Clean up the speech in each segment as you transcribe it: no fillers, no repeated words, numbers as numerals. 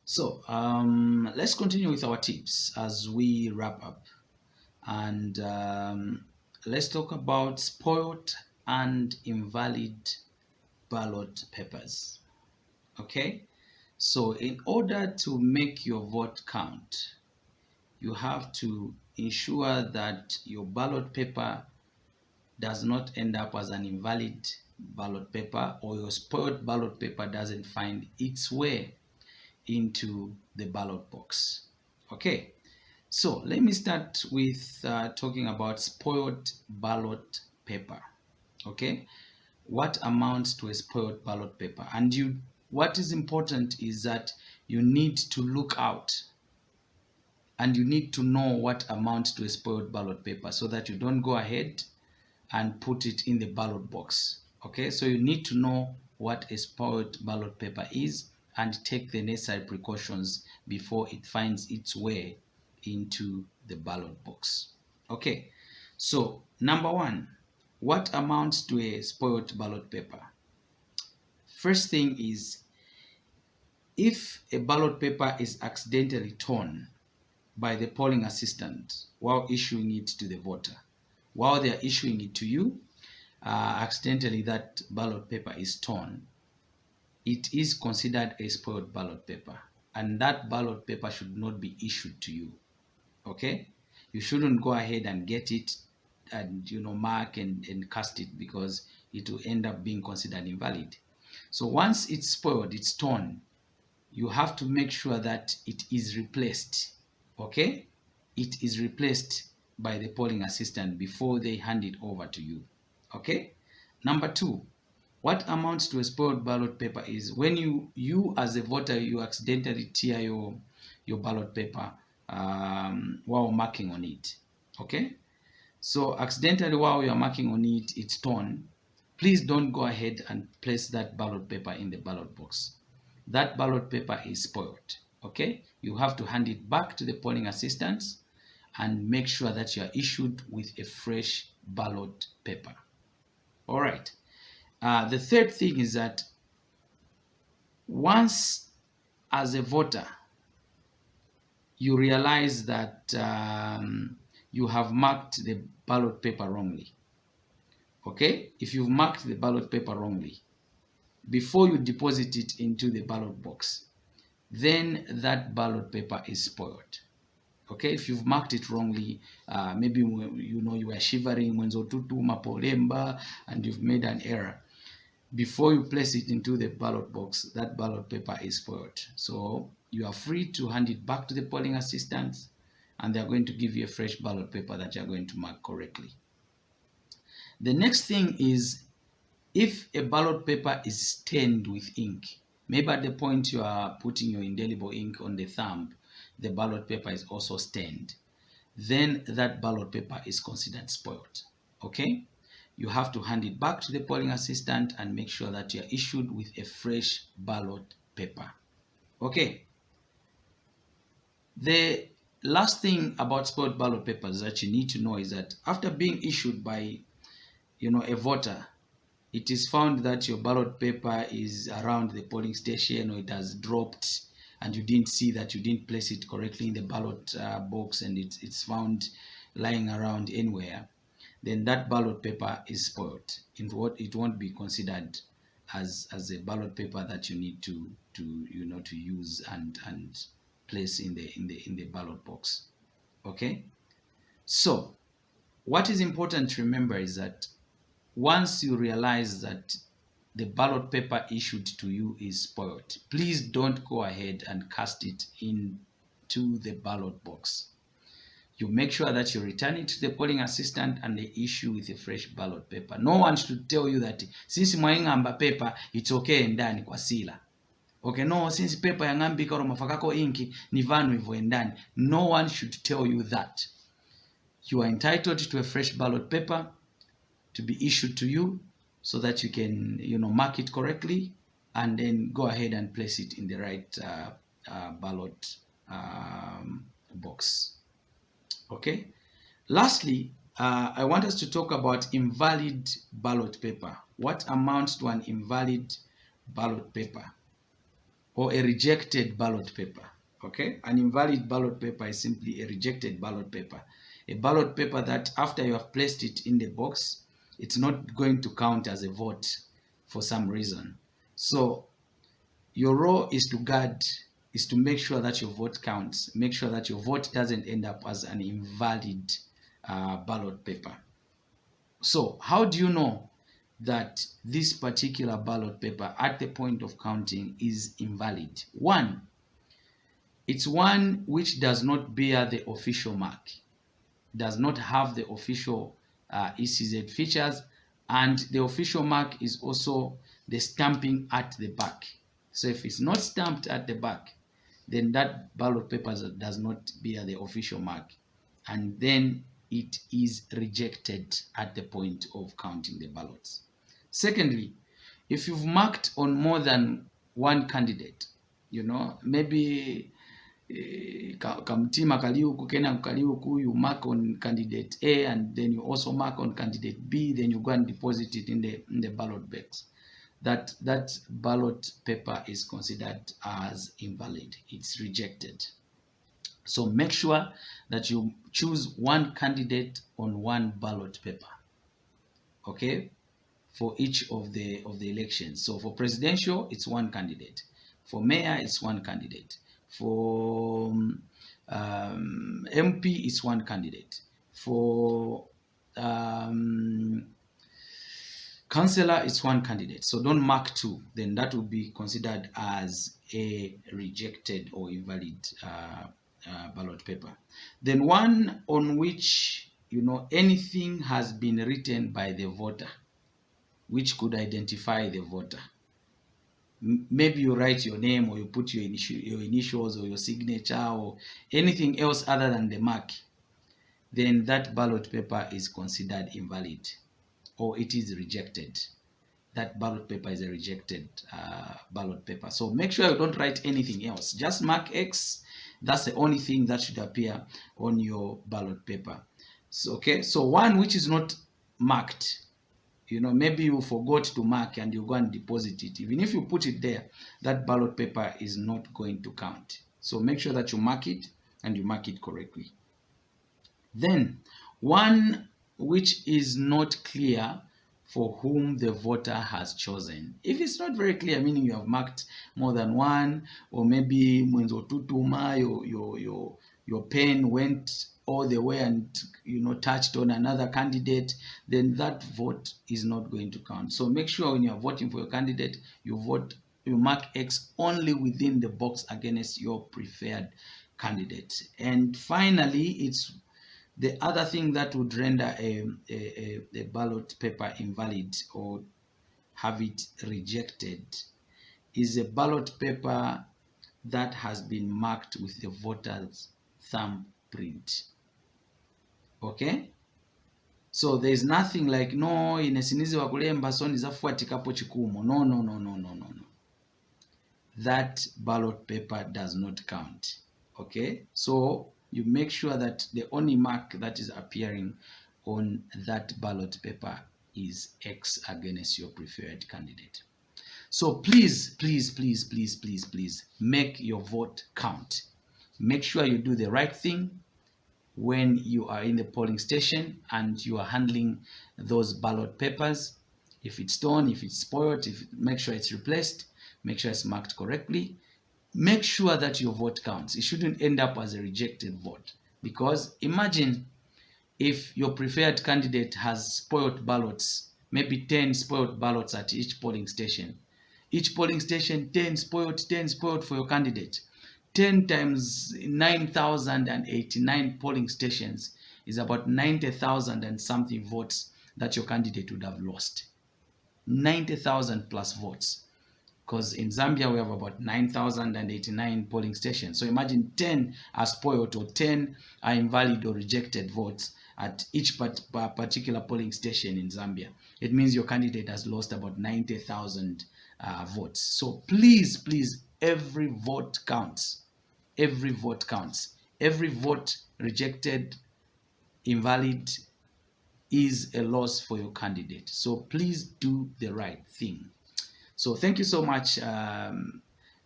So let's continue with our tips as we wrap up. And let's talk about spoiled and invalid ballot papers. Okay? So, in order to make your vote count, you have to ensure that your ballot paper does not end up as an invalid ballot paper, or your spoiled ballot paper doesn't find its way into the ballot box. Okay, so let me start with talking about spoiled ballot paper. Okay, what amounts to a spoiled ballot paper? And what is important is that you need to look out and you need to know what amounts to a spoiled ballot paper so that you don't go ahead and put it in the ballot box. Okay, so you need to know what a spoiled ballot paper is and take the necessary precautions before it finds its way into the ballot box. Okay, so number one, what amounts to a spoiled ballot paper? First thing is, if a ballot paper is accidentally torn by the polling assistant while issuing it to the voter, while they are issuing it to you, accidentally that ballot paper is torn, it is considered a spoiled ballot paper, and that ballot paper should not be issued to you. Okay, you shouldn't go ahead and get it and mark and cast it, because it will end up being considered invalid. So once it's spoiled, it's torn, you have to make sure that it is replaced. Okay, it is replaced by the polling assistant before they hand it over to you. Okay, number two, what amounts to a spoiled ballot paper is when you as a voter, you accidentally tear your ballot paper while marking on it. Okay, so accidentally while you're marking on it, it's torn. Please don't go ahead and place that ballot paper in the ballot box. That ballot paper is spoiled. Okay, you have to hand it back to the polling assistants and make sure that you are issued with a fresh ballot paper. All right. The third thing is that once, as a voter, you realize that you have marked the ballot paper wrongly. Okay, if you've marked the ballot paper wrongly, before you deposit it into the ballot box, then that ballot paper is spoiled. Okay, if you've marked it wrongly, maybe you were shivering mwenzo tutu mapolemba and you've made an error. Before you place it into the ballot box, that ballot paper is spoiled. So you are free to hand it back to the polling assistants, and they're going to give you a fresh ballot paper that you're going to mark correctly. The next thing is, if a ballot paper is stained with ink, maybe at the point you are putting your indelible ink on the thumb, the ballot paper is also stained, then that ballot paper is considered spoiled. Okay, you have to hand it back to the polling assistant and make sure that you're issued with a fresh ballot paper. Okay, the last thing about spoiled ballot papers that you need to know is that after being issued by a voter, it is found that your ballot paper is around the polling station, or it has dropped and you didn't see that, you didn't place it correctly in the ballot box, and it's found lying around anywhere, then that ballot paper is spoiled. It won't be considered as a ballot paper that you need to use and place in the ballot box. Okay, so what is important to remember is that once you realize that the ballot paper issued to you is spoiled, please don't go ahead and cast it into the ballot box. You make sure that you return it to the polling assistant and they issue with a fresh ballot paper. No one should tell you that since mwaingamba paper, it's okay ndani kwa sila. Okay, no, since paper yangambika or mafakako inki ni vanu hivyo ndani. No one should tell you that. You are entitled to a fresh ballot paper to be issued to you so that you can mark it correctly and then go ahead and place it in the right ballot box. Okay, lastly, I want us to talk about invalid ballot paper. What amounts to an invalid ballot paper? or a rejected ballot paper. Okay, an invalid ballot paper is simply a rejected ballot paper. A ballot paper that after you have placed it in the box, it's not going to count as a vote for some reason. So your role is to guard, is to make sure that your vote counts, make sure that your vote doesn't end up as an invalid ballot paper. So how do you know that this particular ballot paper at the point of counting is invalid? One, it's one which does not bear the official mark, does not have the official ECZ features, and the official mark is also the stamping at the back. So if it's not stamped at the back, then that ballot paper does not bear the official mark, and then it is rejected at the point of counting the ballots. Secondly, if you've marked on more than one candidate, maybe Ntitima kali huku, Kena kali huku, you mark on candidate A and then you also mark on candidate B, then you go and deposit it in the ballot bags. That ballot paper is considered as invalid. It's rejected. So make sure that you choose one candidate on one ballot paper, okay, for each of the elections. So for presidential, it's one candidate. For mayor, it's one candidate. For MP, it's one candidate. For councillor, it's one candidate. So don't mark two, then that will be considered as a rejected or invalid ballot paper. Then one on which anything has been written by the voter which could identify the voter. Maybe you write your name, or you put your initials or your signature or anything else other than the mark, then that ballot paper is considered invalid, or it is rejected. That ballot paper is a rejected ballot paper. So make sure you don't write anything else. Just mark X. That's the only thing that should appear on your ballot paper. So, okay, so one which is not marked, maybe you forgot to mark and you go and deposit it. Even if you put it there, that ballot paper is not going to count. So make sure that you mark it and you mark it correctly. Then one which is not clear for whom the voter has chosen. If it's not very clear, meaning you have marked more than one, or maybe mwenzo tutuma, your pen went all the way and touched on another candidate, then that vote is not going to count. So make sure when you are voting for your candidate, you mark X only within the box against your preferred candidate. And finally, it's the other thing that would render a ballot paper invalid or have it rejected is a ballot paper that has been marked with the voter's thumbprint. Okay? So there's nothing like no inesinizi wa kulemba so nizafuatikapo chikumo. No. That ballot paper does not count. Okay? So you make sure that the only mark that is appearing on that ballot paper is X against your preferred candidate. So please make your vote count. Make sure you do the right thing when you are in the polling station and you are handling those ballot papers. If it's torn, if it's spoiled, make sure it's replaced, make sure it's marked correctly. Make sure that your vote counts. It shouldn't end up as a rejected vote, because imagine if your preferred candidate has spoiled ballots, maybe 10 spoiled ballots at each polling station. Each polling station, 10 spoiled for your candidate. 10 times 9,089 polling stations is about 90,000 and something votes that your candidate would have lost. 90,000 plus votes. Because in Zambia, we have about 9,089 polling stations. So imagine 10 are spoiled or 10 are invalid or rejected votes at each particular polling station in Zambia. It means your candidate has lost about 90,000 votes. So please, every vote counts. Every vote counts. Every vote rejected, invalid, is a loss for your candidate. So please do the right thing. So thank you so much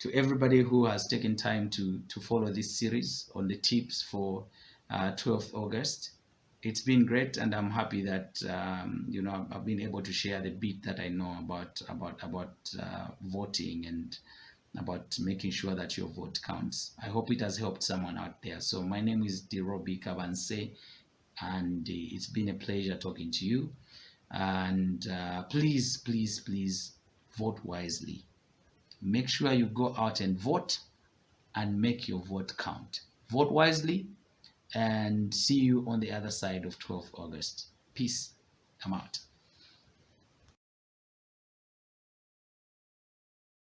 to everybody who has taken time to follow this series on the tips for 12th August. It's been great, and I'm happy that I've been able to share the bit that I know about voting and about making sure that your vote counts. I hope it has helped someone out there. So my name is Derobby Kabanse, and it's been a pleasure talking to you. And please, please, please vote wisely. Make sure you go out and vote and make your vote count. Vote wisely, and see you on the other side of 12th August. Peace. I'm out.